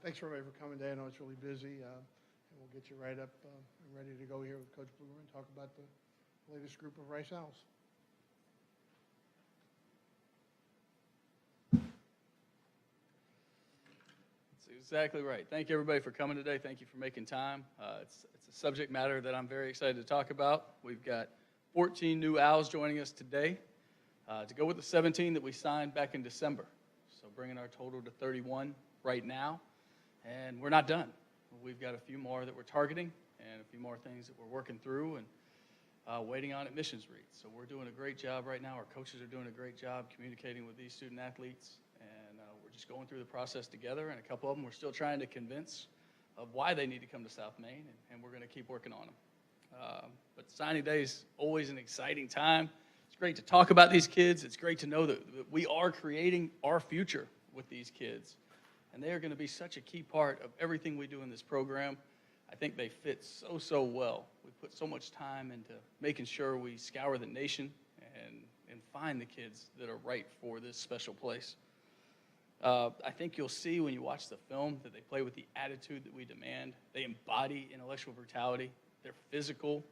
Thanks everybody for coming today. I know it's really busy, and we'll get you right up and ready to go here with Coach Blumer and talk about the latest group of Rice Owls. That's exactly right. Thank you, everybody, for coming today. Thank you for making time. It's a subject matter that I'm very excited to talk about. We've got 14 new Owls joining us today to go with the 17 that we signed back in December. So bringing our total to 31 right now. And we're not done. We've got a few more that we're targeting and a few more things that we're working through and waiting on admissions reads. So we're doing a great job right now. Our coaches are doing a great job communicating with these student athletes. And we're just going through the process together. And a couple of them we're still trying to convince of why they need to come to South Main. And we're going to keep working on them. But signing day is always an exciting time. It's great to talk about these kids. It's great to know that we are creating our future with these kids. And they are going to be such a key part of everything we do in this program. I think they fit so well. We put so much time into making sure we scour the nation and find the kids that are right for this special place. I think you'll see when you watch the film that they play with the attitude that we demand. They embody intellectual brutality. They're physical.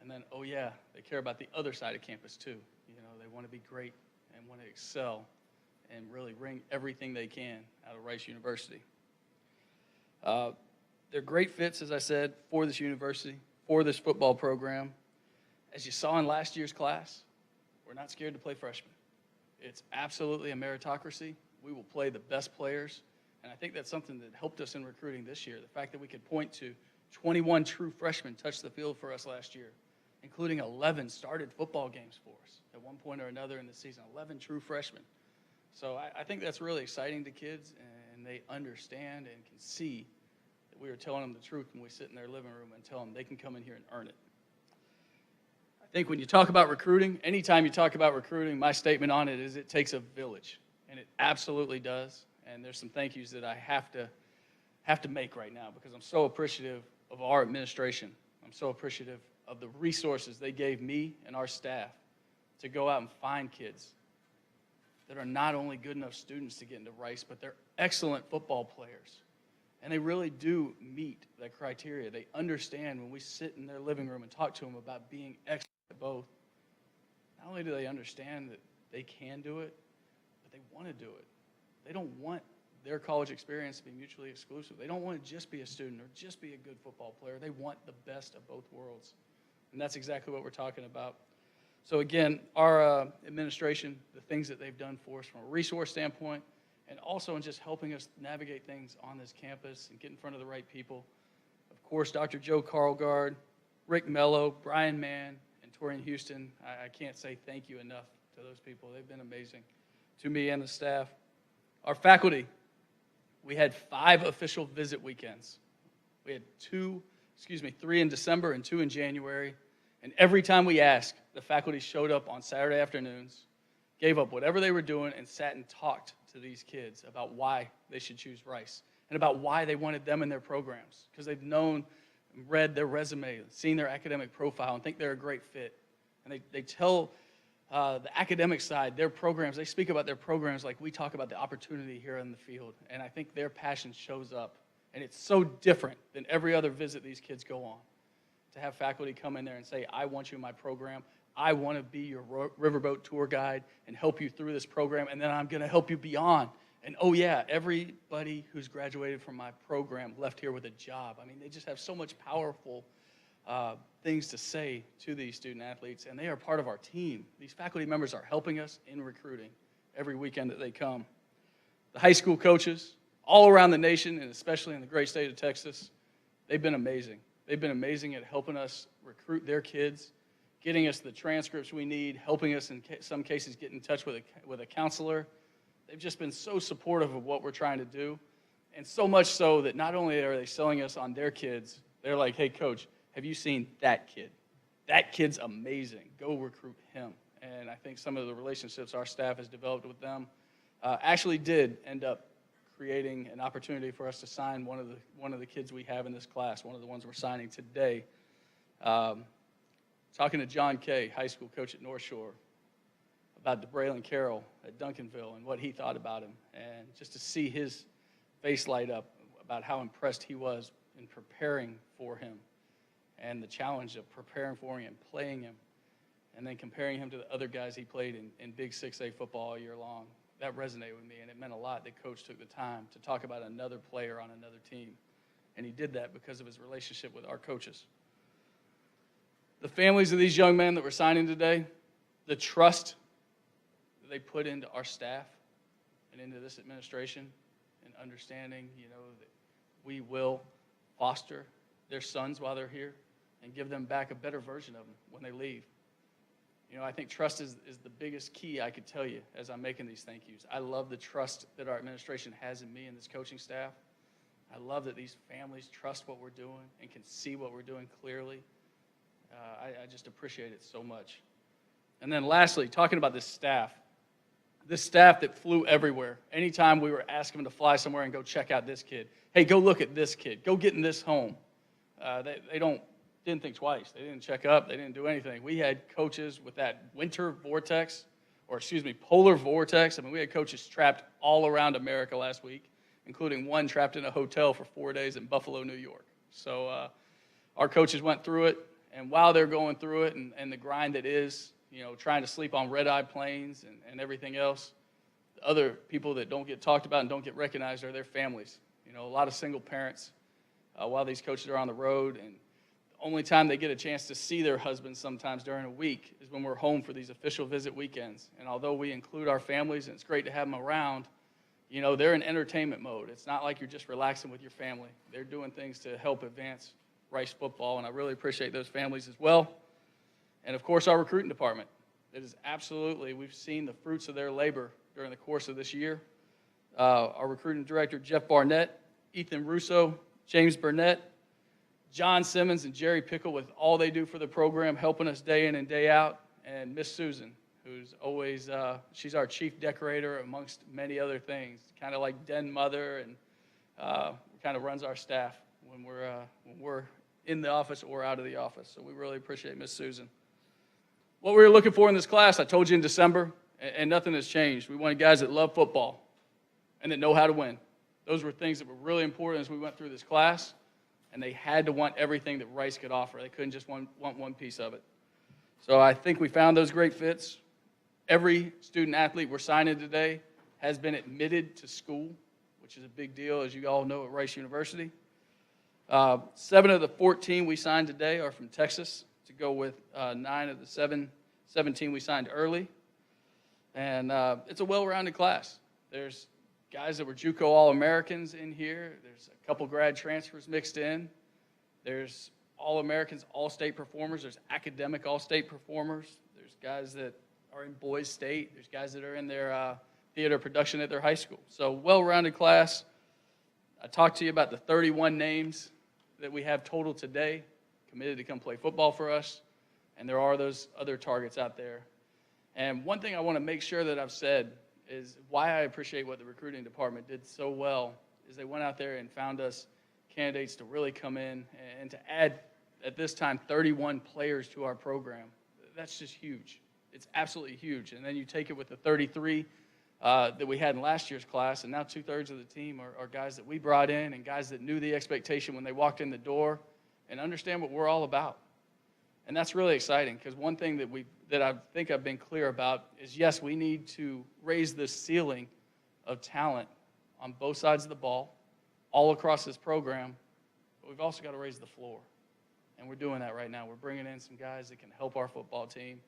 And then, oh yeah, they care about the other side of campus too. You know, they want to be great and want to excel and really wring everything they can out of Rice University. They're great fits, as I said, for this university, for this football program. As you saw in last year's class, we're not scared to play freshmen. It's absolutely a meritocracy. We will play the best players, and I think that's something that helped us in recruiting this year. The fact that we could point to 21 true freshmen touch the field for us last year, including 11 started football games for us at one point or another in the season, 11 true freshmen. So I think that's really exciting to kids, and they understand and can see that we are telling them the truth when we sit in their living room and tell them they can come in here and earn it. I think when you talk about recruiting, anytime you talk about recruiting, my statement on it is it takes a village, and it absolutely does. And there's some thank yous that I have to make right now because I'm so appreciative of our administration. I'm so appreciative of the resources they gave me and our staff to go out and find kids that are not only good enough students to get into Rice, but they're excellent football players. And they really do meet that criteria. They understand when we sit in their living room and talk to them about being excellent at both. Not only do they understand that they can do it, but they want to do it. They don't want their college experience to be mutually exclusive. They don't want to just be a student or just be a good football player. They want the best of both worlds. And that's exactly what we're talking about. So again, our administration, the things that they've done for us from a resource standpoint, and also in just helping us navigate things on this campus and get in front of the right people. Of course, Dr. Joe Carlgard, Rick Mello, Brian Mann, and Torian Houston. I can't say thank you enough to those people. They've been amazing to me and the staff. Our faculty, we had 5 official visit weekends. We had 3 in December and 2 in January. And every time we asked, the faculty showed up on Saturday afternoons, gave up whatever they were doing, and sat and talked to these kids about why they should choose Rice and about why they wanted them in their programs because they've known and read their resume, seen their academic profile, and think they're a great fit. And they tell the academic side, their programs, they speak about their programs like we talk about the opportunity here in the field. And I think their passion shows up. And it's so different than every other visit these kids go on. To have faculty come in there and say, I want you in my program. I want to be your riverboat tour guide and help you through this program, and then I'm going to help you beyond. And oh yeah, everybody who's graduated from my program left here with a job. I mean, they just have so much powerful things to say to these student athletes, and they are part of our team. These faculty members are helping us in recruiting every weekend that they come. The high school coaches all around the nation, and especially in the great state of Texas, they've been amazing. They've been amazing at helping us recruit their kids, getting us the transcripts we need, helping us in some cases get in touch with a counselor. They've just been so supportive of what we're trying to do, and so much so that not only are they selling us on their kids, they're like, hey, coach, have you seen that kid? That kid's amazing. Go recruit him. And I think some of the relationships our staff has developed with them actually did end up creating an opportunity for us to sign one of the kids we have in this class, one of the ones we're signing today. Talking to John Kay, high school coach at North Shore, about DeBraylon Carroll at Duncanville and what he thought about him, and just to see his face light up about how impressed he was in preparing for him and the challenge of preparing for him and playing him and then comparing him to the other guys he played in Big 6A football all year long. That resonated with me, and it meant a lot that Coach took the time to talk about another player on another team. And he did that because of his relationship with our coaches. The families of these young men that we're signing today, the trust that they put into our staff and into this administration and understanding, that we will foster their sons while they're here and give them back a better version of them when they leave. I think trust is the biggest key I could tell you as I'm making these thank yous. I love the trust that our administration has in me and this coaching staff. I love that these families trust what we're doing and can see what we're doing clearly. I just appreciate it so much. And then lastly, talking about this staff that flew everywhere. Anytime we were asking them to fly somewhere and go check out this kid, hey, go look at this kid, go get in this home. They didn't think twice. They didn't check up. They didn't do anything. We had coaches with that polar vortex. I mean, we had coaches trapped all around America last week, including one trapped in a hotel for 4 days in Buffalo, New York. So our coaches went through it, and while they're going through it and the grind that is, trying to sleep on red-eye planes and everything else, the other people that don't get talked about and don't get recognized are their families. A lot of single parents while these coaches are on the road, and the only time they get a chance to see their husbands sometimes during a week is when we're home for these official visit weekends. And although we include our families, and it's great to have them around, they're in entertainment mode. It's not like you're just relaxing with your family. They're doing things to help advance Rice football, and I really appreciate those families as well. And, of course, our recruiting department. It is absolutely, we've seen the fruits of their labor during the course of this year. Our recruiting director, Jeff Barnett, Ethan Russo, James Burnett, John Simmons, and Jerry Pickle with all they do for the program, helping us day in and day out, and Miss Susan, who's always, she's our chief decorator amongst many other things, kind of like den mother, and kind of runs our staff when we're in the office or out of the office. So we really appreciate Miss Susan. What we were looking for in this class, I told you in December, and nothing has changed. We wanted guys that love football and that know how to win. Those were things that were really important as we went through this class, and they had to want everything that Rice could offer. They couldn't just want one piece of it. So I think we found those great fits. Every student athlete we're signing today has been admitted to school, which is a big deal, as you all know, at Rice University. 7 of the 14 we signed today are from Texas, to go with 9 of the 17 we signed early. And it's a well-rounded class. There's guys that were JUCO All-Americans in here. There's a couple grad transfers mixed in. There's All-Americans, All-State performers. There's academic All-State performers. There's guys that are in Boys State. There's guys that are in their theater production at their high school. So well-rounded class. I talked to you about the 31 names that we have total today, committed to come play football for us, and there are those other targets out there. And one thing I want to make sure that I've said is why I appreciate what the recruiting department did so well is they went out there and found us candidates to really come in and to add, at this time, 31 players to our program. That's just huge. It's absolutely huge. And then you take it with the 33 that we had in last year's class, and now 2/3 of the team are guys that we brought in and guys that knew the expectation when they walked in the door and understand what we're all about. And that's really exciting because one thing that I think I've been clear about is, yes, we need to raise the ceiling of talent on both sides of the ball, all across this program, but we've also got to raise the floor. And we're doing that right now. We're bringing in some guys that can help our football team.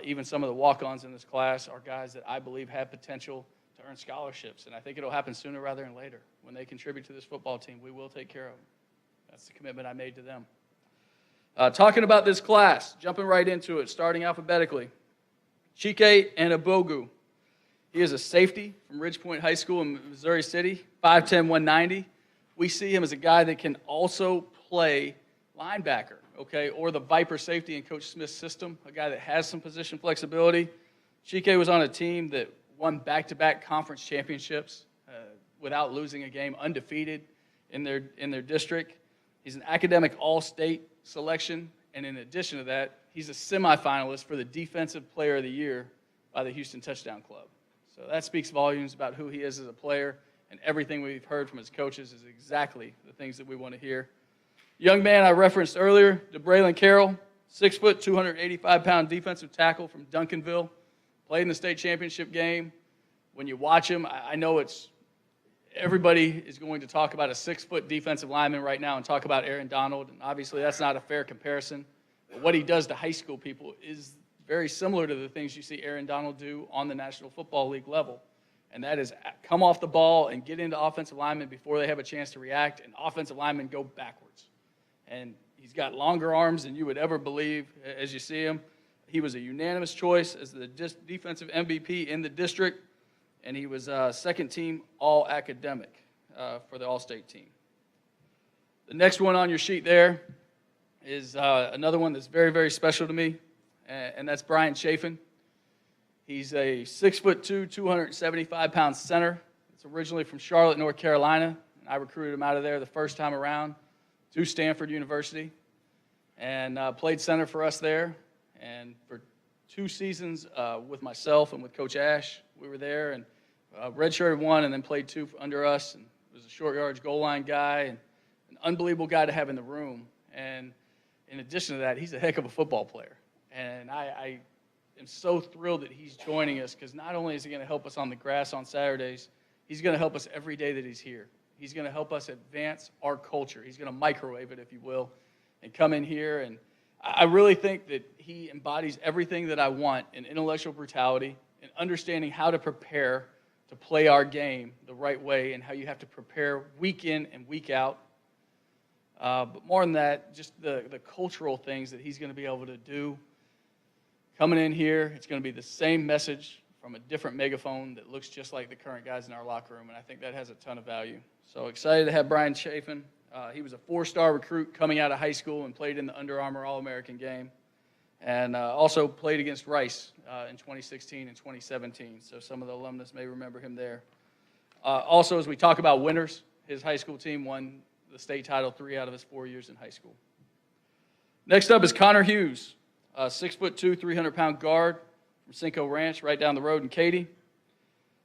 Even some of the walk-ons in this class are guys that I believe have potential to earn scholarships. And I think it'll happen sooner rather than later. When they contribute to this football team, we will take care of them. That's the commitment I made to them. Talking about this class, jumping right into it, starting alphabetically. Chike Anabogu. He is a safety from Ridgepoint High School in Missouri City, 5'10", 190. We see him as a guy that can also play linebacker, okay, or the Viper safety in Coach Smith's system, a guy that has some position flexibility. Chike was on a team that won back-to-back conference championships without losing a game, undefeated in their district. He's an academic all-state selection, and in addition to that, he's a semifinalist for the Defensive Player of the Year by the Houston Touchdown Club. So that speaks volumes about who he is as a player and everything we've heard from his coaches is exactly the things that we want to hear. Young man I referenced earlier, DeBraylon Carroll, 6 foot, 285-pound defensive tackle from Duncanville, played in the state championship game. When you watch him, I know everybody is going to talk about a 6-foot defensive lineman right now and talk about Aaron Donald, and obviously that's not a fair comparison. But what he does to high school people is very similar to the things you see Aaron Donald do on the National Football League level, and that is come off the ball and get into offensive linemen before they have a chance to react, and offensive linemen go backwards. And he's got longer arms than you would ever believe as you see him. He was a unanimous choice as the defensive MVP in the district, and he was second team all-academic for the all-state team. The next one on your sheet there is another one that's very, very special to me, and that's Brian Chafin. He's a 6'2", 275-pound center. It's originally from Charlotte, North Carolina, and I recruited him out of there the first time around to Stanford University, and played center for us there. And for 2 seasons with myself and with Coach Ash, we were there, and redshirted 1 and then played 2 under us, and was a short yardage goal line guy and an unbelievable guy to have in the room. And in addition to that, he's a heck of a football player. And I am so thrilled that he's joining us, because not only is he going to help us on the grass on Saturdays, he's going to help us every day that he's here. He's going to help us advance our culture. He's going to microwave it, if you will, and come in here. And I really think that he embodies everything that I want in intellectual brutality and understanding how to prepare to play our game the right way, and how you have to prepare week in and week out. But more than that, just the cultural things that he's going to be able to do. Coming in here, it's going to be the same message from a different megaphone that looks just like the current guys in our locker room, and I think that has a ton of value. So excited to have Brian Chafin. He was a 4-star recruit coming out of high school and played in the Under Armour All-American game, and also played against Rice in 2016 and 2017, so some of the alumnus may remember him there. Also, as we talk about winners, his high school team won the state title 3 out of his 4 years in high school. Next up is Connor Hughes, a 6'2", 300-pound guard from Cinco Ranch, right down the road in Katy.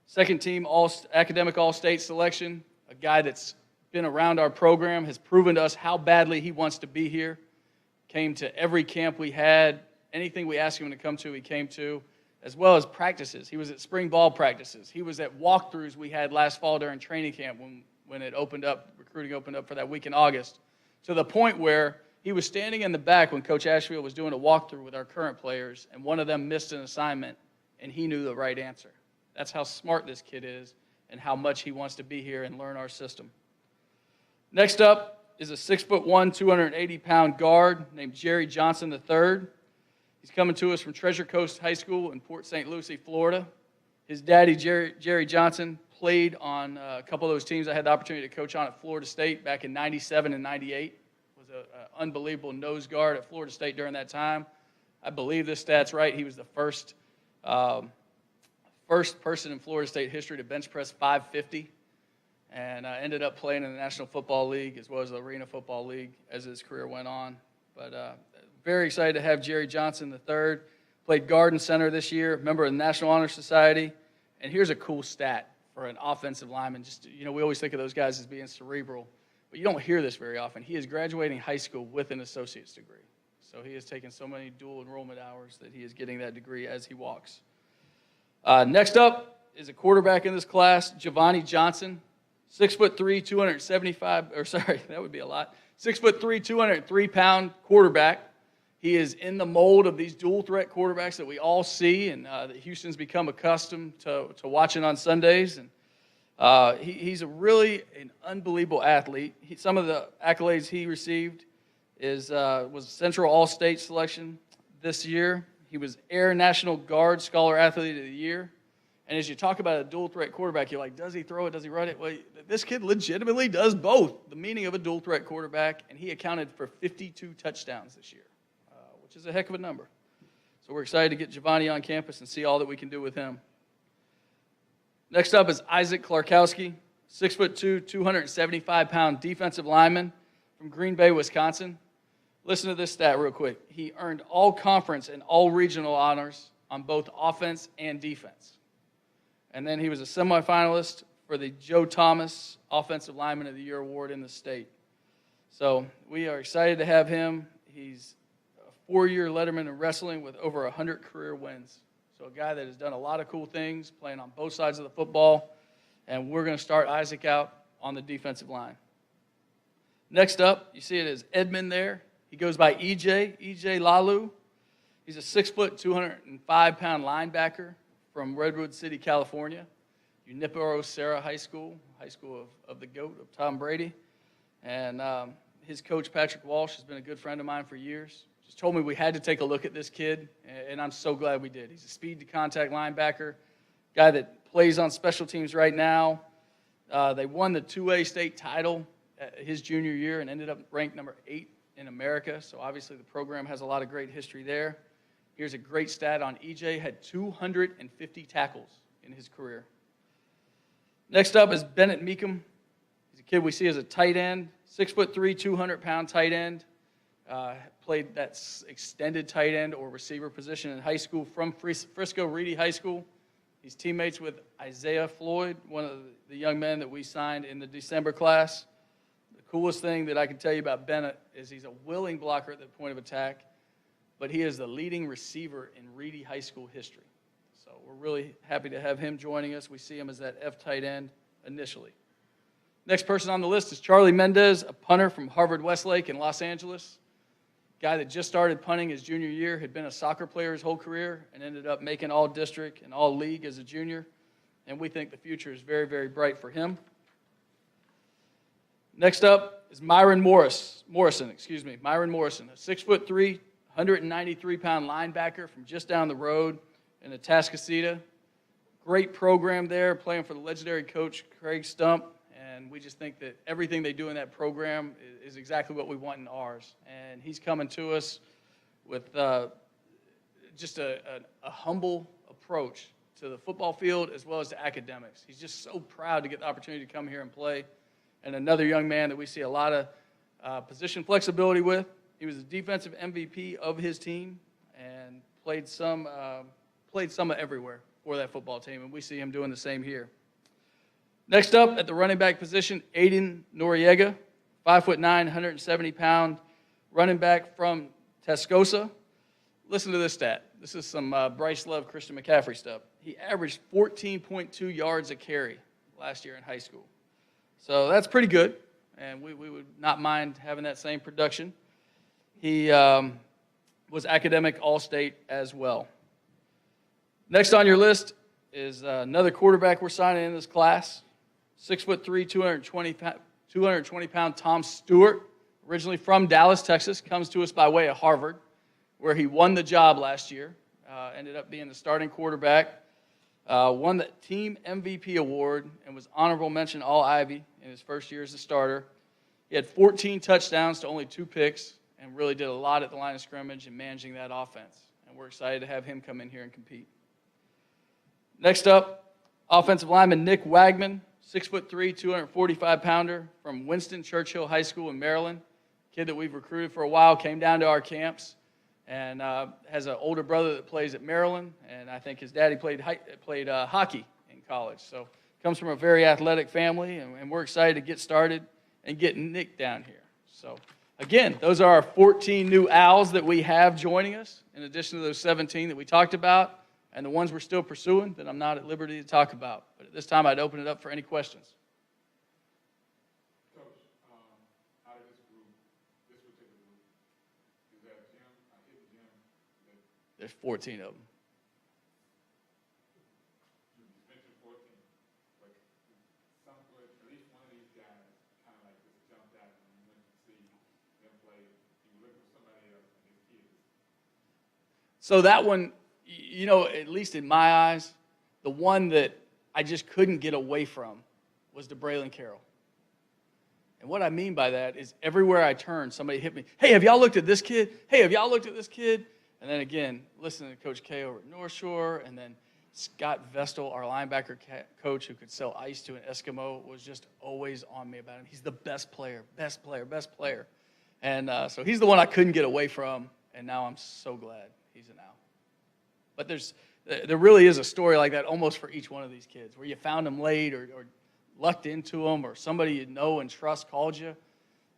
Second team academic all-state selection, a guy that's been around our program, has proven to us how badly he wants to be here. Came to every camp we had, anything we asked him to come to, he came to, as well as practices. He was at spring ball practices. He was at walkthroughs we had last fall during training camp when it opened up, recruiting opened up for that week in August, to the point where he was standing in the back when Coach Ashfield was doing a walkthrough with our current players, and one of them missed an assignment, and he knew the right answer. That's how smart this kid is and how much he wants to be here and learn our system. Next up is a 6'1", 280-pound guard named Jerry Johnson III. He's coming to us from Treasure Coast High School in Port St. Lucie, Florida. His daddy, Jerry Johnson, played on a couple of those teams I had the opportunity to coach on at Florida State back in 97 and 98. Was an unbelievable nose guard at Florida State during that time. I believe this stat's right. He was the first person in Florida State history to bench press 550, and ended up playing in the National Football League as well as the Arena Football League as his career went on. But very excited to have Jerry Johnson III. Played guard and center this year, member of the National Honor Society. And here's a cool stat for an offensive lineman. Just, we always think of those guys as being cerebral, but you don't hear this very often. He is graduating high school with an associate's degree. So he has taken so many dual enrollment hours that he is getting that degree as he walks. Next up is a quarterback in this class, Giovanni Johnson, 6'3", 275, or sorry, that would be a lot. 6'3", 203-pound quarterback. He is in the mold of these dual-threat quarterbacks that we all see and that Houston's become accustomed to watching on Sundays. And he's really an unbelievable athlete. Some of the accolades he received was Central All-State selection this year. He was Air National Guard Scholar Athlete of the Year. And as you talk about a dual-threat quarterback, you're like, does he throw it? Does he run it? Well, this kid legitimately does both, the meaning of a dual-threat quarterback, and he accounted for 52 touchdowns this year, which is a heck of a number. So we're excited to get Giovanni on campus and see all that we can do with him. Next up is Isaac Klarkowski, 6'2", 275-pound defensive lineman from Green Bay, Wisconsin. Listen to this stat real quick. He earned all conference and all regional honors on both offense and defense. And then he was a semifinalist for the Joe Thomas Offensive Lineman of the Year award in the state. So we are excited to have him. He's a 4-year letterman in wrestling with over 100 career wins. So a guy that has done a lot of cool things, playing on both sides of the football. And we're going to start Isaac out on the defensive line. Next up, you see it as Edmund there. He goes by EJ Lalu. He's a 6 foot, 205-pound linebacker from Redwood City, California. Junipero Serra High School of the GOAT, of Tom Brady. And his coach, Patrick Walsh, has been a good friend of mine for years. Just told me we had to take a look at this kid, and I'm so glad we did. He's a speed-to-contact linebacker, guy that plays on special teams right now. They won the 2A state title his junior year and ended up ranked number 8 in America. So obviously the program has a lot of great history there. Here's a great stat on EJ, had 250 tackles in his career. Next up is Bennett Meekum. He's a kid we see as a tight end, 6'3", 200-pound tight end. Played that extended tight end or receiver position in high school from Frisco Reedy High School. He's teammates with Isaiah Floyd, one of the young men that we signed in the December class. The coolest thing that I can tell you about Bennett is he's a willing blocker at the point of attack, but he is the leading receiver in Reedy High School history. So we're really happy to have him joining us. We see him as that F tight end initially. Next person on the list is Charlie Mendez, a punter from Harvard Westlake in Los Angeles. Guy that just started punting his junior year, had been a soccer player his whole career, and ended up making all-district and all-league as a junior. And we think the future is very, very bright for him. Next up is Myron Morrison, a 6'3", 193-pound linebacker from just down the road in Atascocita. Great program there, playing for the legendary coach Craig Stump. And we just think that everything they do in that program is exactly what we want in ours. And he's coming to us with just a humble approach to the football field as well as to academics. He's just so proud to get the opportunity to come here and play. And another young man that we see a lot of position flexibility with. He was the defensive MVP of his team and played some everywhere for that football team. And we see him doing the same here. Next up at the running back position, Aiden Noriega, 5'9", 170-pound running back from Tascosa. Listen to this stat. This is some Bryce Love, Christian McCaffrey stuff. He averaged 14.2 yards a carry last year in high school. So that's pretty good, and we would not mind having that same production. He was academic All-State as well. Next on your list is another quarterback we're signing in this class. 6'3", 220-pound Tom Stewart, originally from Dallas, Texas, comes to us by way of Harvard, where he won the job last year, ended up being the starting quarterback, won the team MVP award, and was honorable mention All-Ivy in his first year as a starter. He had 14 touchdowns to only 2 picks and really did a lot at the line of scrimmage and managing that offense. And we're excited to have him come in here and compete. Next up, offensive lineman Nick Wagman, 6'3", 245-pounder from Winston Churchill High School in Maryland. Kid that we've recruited for a while, came down to our camps, and has an older brother that plays at Maryland, and I think his daddy played hockey in college. So comes from a very athletic family, and we're excited to get started and get Nick down here. So again, those are our 14 new Owls that we have joining us, in addition to those 17 that we talked about, and the ones we're still pursuing that I'm not at liberty to talk about. But at this time, I'd open it up for any questions. Coach, out of this group, this particular group, is that a hidden gem? There's 14 of them. You mentioned 14, but at least one of these guys kind of like just jumped out when you went to see them play. You were looking for somebody else and his kids. So that one, you know, at least in my eyes, the one that I just couldn't get away from was DeBraylon Carroll. And what I mean by that is everywhere I turned, somebody hit me. Hey, have y'all looked at this kid? Hey, have y'all looked at this kid? And then again, listening to Coach K over at North Shore, and then Scott Vestal, our linebacker coach who could sell ice to an Eskimo, was just always on me about him. He's the best player. And so he's the one I couldn't get away from, and now I'm so glad he's an Owl. But there really is a story like that almost for each one of these kids, where you found them late or lucked into them or somebody you know and trust called you.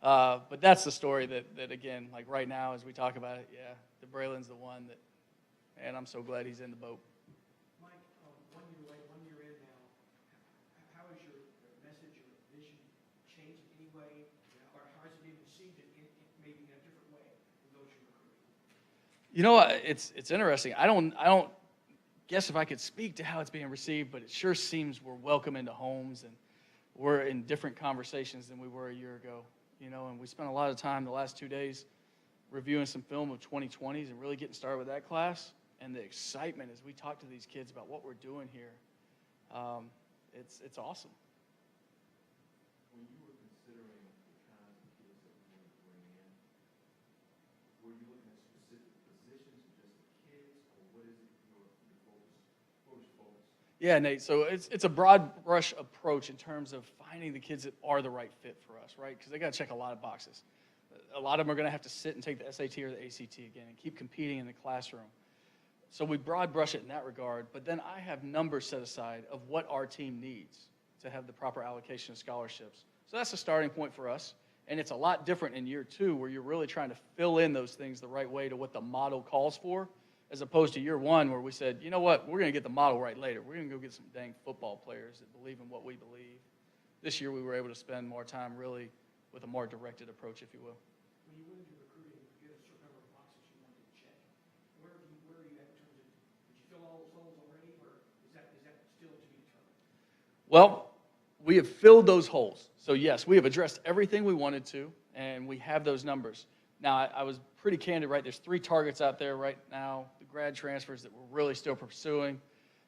But that's the story that again, like right now as we talk about it, yeah, DeBralen's the one that, and I'm so glad he's in the boat. Mike, 1 year away, 1 year in now, how has your message or vision changed in any way, or how has it been received in maybe in a different way from those you're recruiting? You know, it's interesting. I don't guess if I could speak to how it's being received, but it sure seems we're welcome into homes and we're in different conversations than we were a year ago. You know, and we spent a lot of time the last 2 days reviewing some film of 2020s and really getting started with that class. And the excitement as we talk to these kids about what we're doing here, it's awesome. When you were considering the kinds of kids that you wanted to bring in, were you looking at specific positions or just the kids, or what is it your focus? What was your focus? Yeah, Nate. So it's a broad brush approach in terms of finding the kids that are the right fit for us, right? Because they got to check a lot of boxes. A lot of them are going to have to sit and take the SAT or the ACT again and keep competing in the classroom. So we broad brush it in that regard, but then I have numbers set aside of what our team needs to have the proper allocation of scholarships. So that's a starting point for us, and it's a lot different in year 2 where you're really trying to fill in those things the right way to what the model calls for, as opposed to year 1 where we said, you know what, we're going to get the model right later. We're going to go get some dang football players that believe in what we believe. This year we were able to spend more time really with a more directed approach, if you will. When you went into recruiting, you had a certain number of boxes you wanted to check. Where are you at in terms of, did you fill all those holes already, or is that still to be determined? Well, we have filled those holes. So yes, we have addressed everything we wanted to, and we have those numbers. Now, I was pretty candid, right? There's 3 targets out there right now, the grad transfers that we're really still pursuing,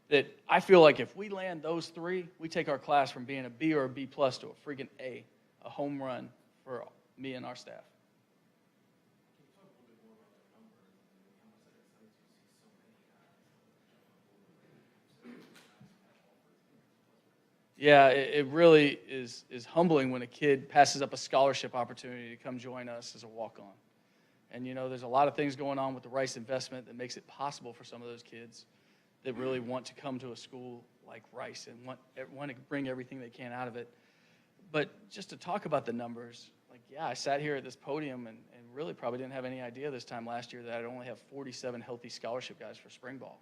that I feel like if we land those 3, we take our class from being a B or a B plus to a freaking A home run for me and our staff. Can you talk a little bit more about the numbers and how much that excites you to see so many guys jump on board? Yeah, it really is humbling when a kid passes up a scholarship opportunity to come join us as a walk-on. And, you know, there's a lot of things going on with the Rice investment that makes it possible for some of those kids that really want to come to a school like Rice and want to bring everything they can out of it. But just to talk about the numbers, like, yeah, I sat here at this podium and really probably didn't have any idea this time last year that I'd only have 47 healthy scholarship guys for spring ball.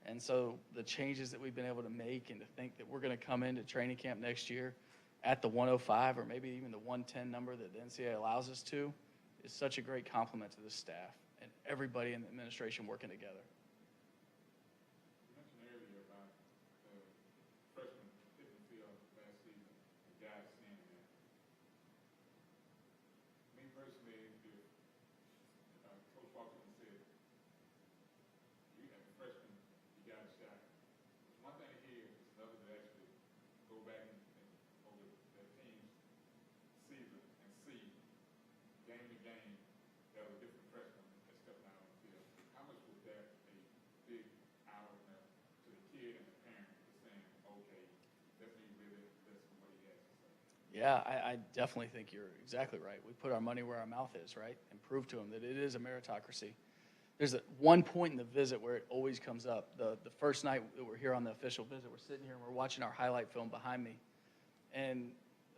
And so the changes that we've been able to make and to think that we're going to come into training camp next year at the 105 or maybe even the 110 number that the NCAA allows us to is such a great compliment to the staff and everybody in the administration working together. You mentioned earlier about the freshman hit the field last season, the guys standing there. Me personally, if Coach Walker said, you have a freshman, you got a shot. It's one thing to hear, it's another to actually go back and over the team's season and see game to game that was a different freshman that stepped out on the field. How much was that a big eye-opener to the kid and the parent to saying, okay, let me really listen to what he has to say? Yeah, I definitely think you're exactly right. We put our money where our mouth is, right? And prove to them that it is a meritocracy. There's one point in the visit where it always comes up. The first night that we're here on the official visit, we're sitting here and we're watching our highlight film behind me. And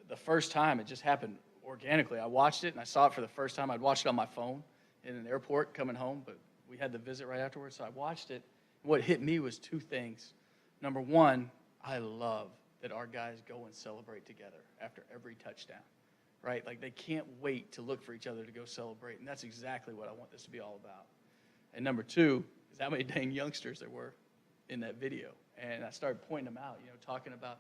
the first time, it just happened organically. I watched it and I saw it for the first time. I'd watched it on my phone in an airport coming home, but we had the visit right afterwards. So I watched it. What hit me was 2 things. Number one, I love that our guys go and celebrate together after every touchdown, right? Like they can't wait to look for each other to go celebrate. And that's exactly what I want this to be all about. And number 2 is how many dang youngsters there were in that video. And I started pointing them out, talking about,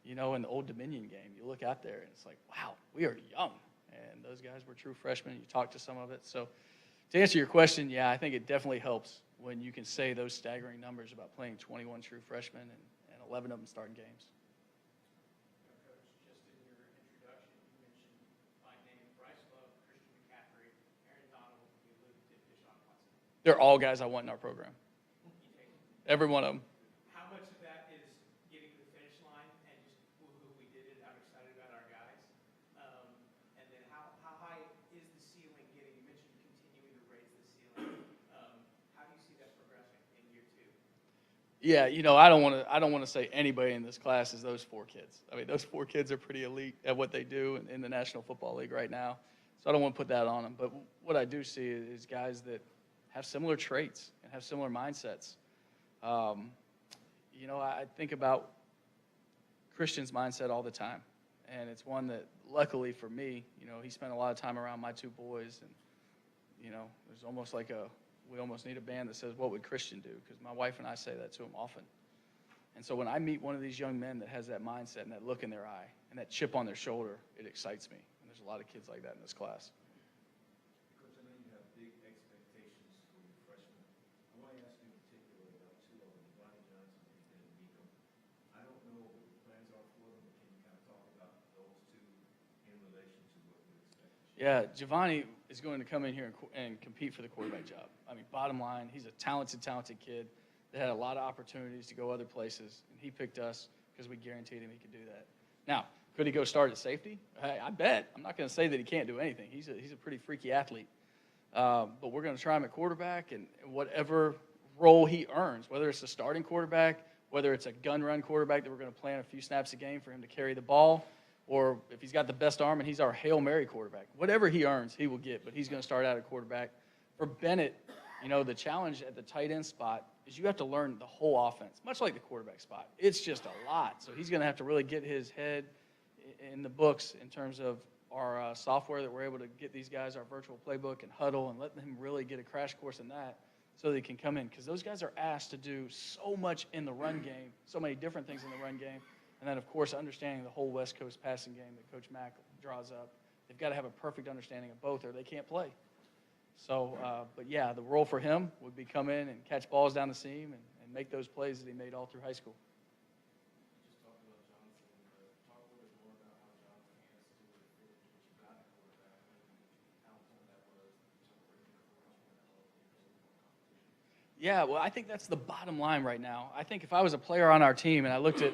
in the Old Dominion game, you look out there and it's like, wow, we are young. And those guys were true freshmen. You talk to some of it. So to answer your question, yeah, I think it definitely helps when you can say those staggering numbers about playing 21 true freshmen and 11 of them starting games. Coach, just in your introduction, you mentioned my name, Bryce Love, Christian McCaffrey, Aaron Donald, you alluded to Deshaun Watson. They're all guys I want in our program. You take them. Every one of them. How much of that is getting to the finish line and just woohoo, we did it, I'm excited about our guys? And then how high is the ceiling getting? You mentioned continuing to raise the ceiling. How do you see that progressing in year 2? Yeah, I don't want to say anybody in this class is those 4 kids. I mean, those 4 kids are pretty elite at what they do in the National Football League right now. So I don't want to put that on them. But what I do see is guys that have similar traits and have similar mindsets. I think about Christian's mindset all the time. And it's one that, luckily for me, he spent a lot of time around my 2 boys. And, there's almost like we almost need a band that says, what would Christian do? Because my wife and I say that to him often. And so when I meet one of these young men that has that mindset and that look in their eye and that chip on their shoulder, it excites me. And there's a lot of kids like that in this class. Coach, I know you have big expectations for your freshmen. I want to ask you in particular about 2 of them, Giovanni Johnson and Dennis Meekum. I don't know what the plans are for them, but can you kind of talk about those 2 in relation to what you expect? Yeah, Giovanni is going to come in here and compete for the quarterback job. I mean, bottom line, he's a talented kid that had a lot of opportunities to go other places, and he picked us because we guaranteed him he could do that. Now, could he go start at safety? Hey, I bet. I'm not going to say that he can't do anything. He's a pretty freaky athlete. But we're going to try him at quarterback, and whatever role he earns, whether it's a starting quarterback, whether it's a gun run quarterback that we're going to plan a few snaps a game for him to carry the ball, or if he's got the best arm and he's our Hail Mary quarterback. Whatever he earns, he will get, but he's going to start out at quarterback. For Bennett, the challenge at the tight end spot is you have to learn the whole offense, much like the quarterback spot. It's just a lot. So he's going to have to really get his head in the books in terms of our software that we're able to get these guys, our virtual playbook and huddle, and let them really get a crash course in that so they can come in. Because those guys are asked to do so much in the run game, so many different things in the run game. And then, of course, understanding the whole West Coast passing game that Coach Mack draws up. They've got to have a perfect understanding of both or they can't play. So, but yeah, the role for him would be come in and catch balls down the seam and make those plays that he made all through high school. Just talking about Johnson, talk a little bit more about how Johnson has to do with what you got at quarterback and how important that was to bring competition. Yeah, well, I think that's the bottom line right now. I think if I was a player on our team and I looked at,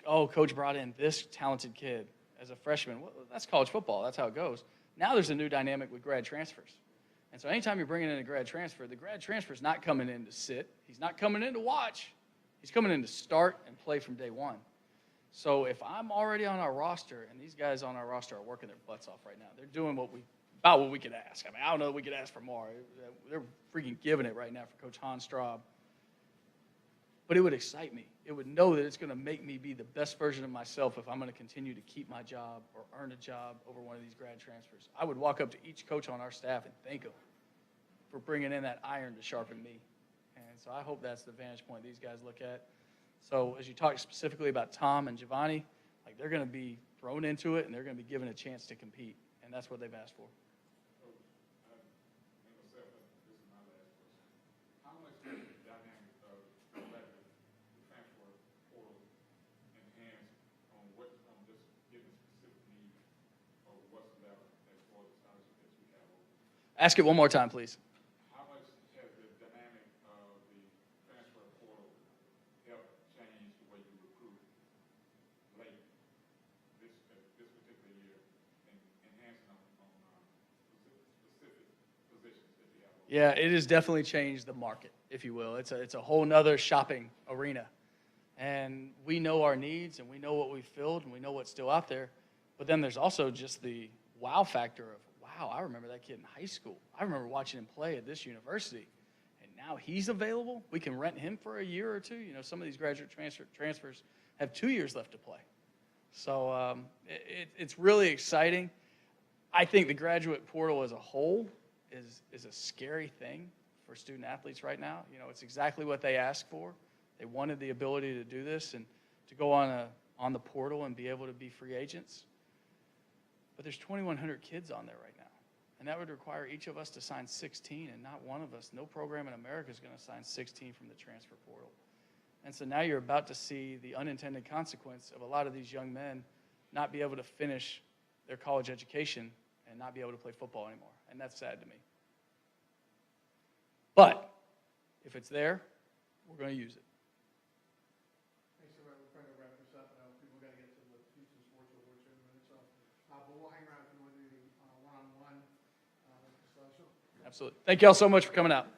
Coach brought in this talented kid as a freshman, well, that's college football. That's how it goes. Now there's a new dynamic with grad transfers. And so anytime you're bringing in a grad transfer, the grad transfer is not coming in to sit. He's not coming in to watch. He's coming in to start and play from day one. So if I'm already on our roster, and these guys on our roster are working their butts off right now, they're doing about what we could ask. I mean, I don't know that we could ask for more. They're freaking giving it right now for Coach Hans Straub. But it would excite me. It would know that it's going to make me be the best version of myself if I'm going to continue to keep my job or earn a job over one of these grad transfers. I would walk up to each coach on our staff and thank them for bringing in that iron to sharpen me. And so I hope that's the vantage point these guys look at. So as you talk specifically about Tom and Giovanni, like they're going to be thrown into it and they're going to be given a chance to compete. And that's what they've asked for. How much does the dynamic of the transfer portal enhance on just given specific needs of what's left as far as the scholarship that you have? Ask it one more time, please. How much has the dynamic of the transfer portal helped change the way you recruit late this particular year and enhancing on specific positions that you have? Yeah, it has definitely changed the market, if you will. It's a whole nother shopping arena. And we know our needs and we know what we've filled and we know what's still out there. But then there's also just the wow factor of, wow, I remember that kid in high school. I remember watching him play at this university. And now he's available. We can rent him for a year or two. Some of these graduate transfers have 2 years left to play. So it's really exciting. I think the graduate portal as a whole is a scary thing for student athletes right now. It's exactly what they asked for. They wanted the ability to do this and to go on the portal and be able to be free agents. But there's 2,100 kids on there right now. And that would require each of us to sign 16, and not one of us, no program in America is going to sign 16 from the transfer portal. And so now you're about to see the unintended consequence of a lot of these young men not be able to finish their college education and not be able to play football anymore. And that's sad to me. But if it's there, we're going to use it. Thanks, everybody. We're trying to wrap this up. People got to get to the Houston Sports Awards here in a minute. So, but we'll hang around if you want to do one-on-one discussion. Absolutely. Thank you all so much for coming out.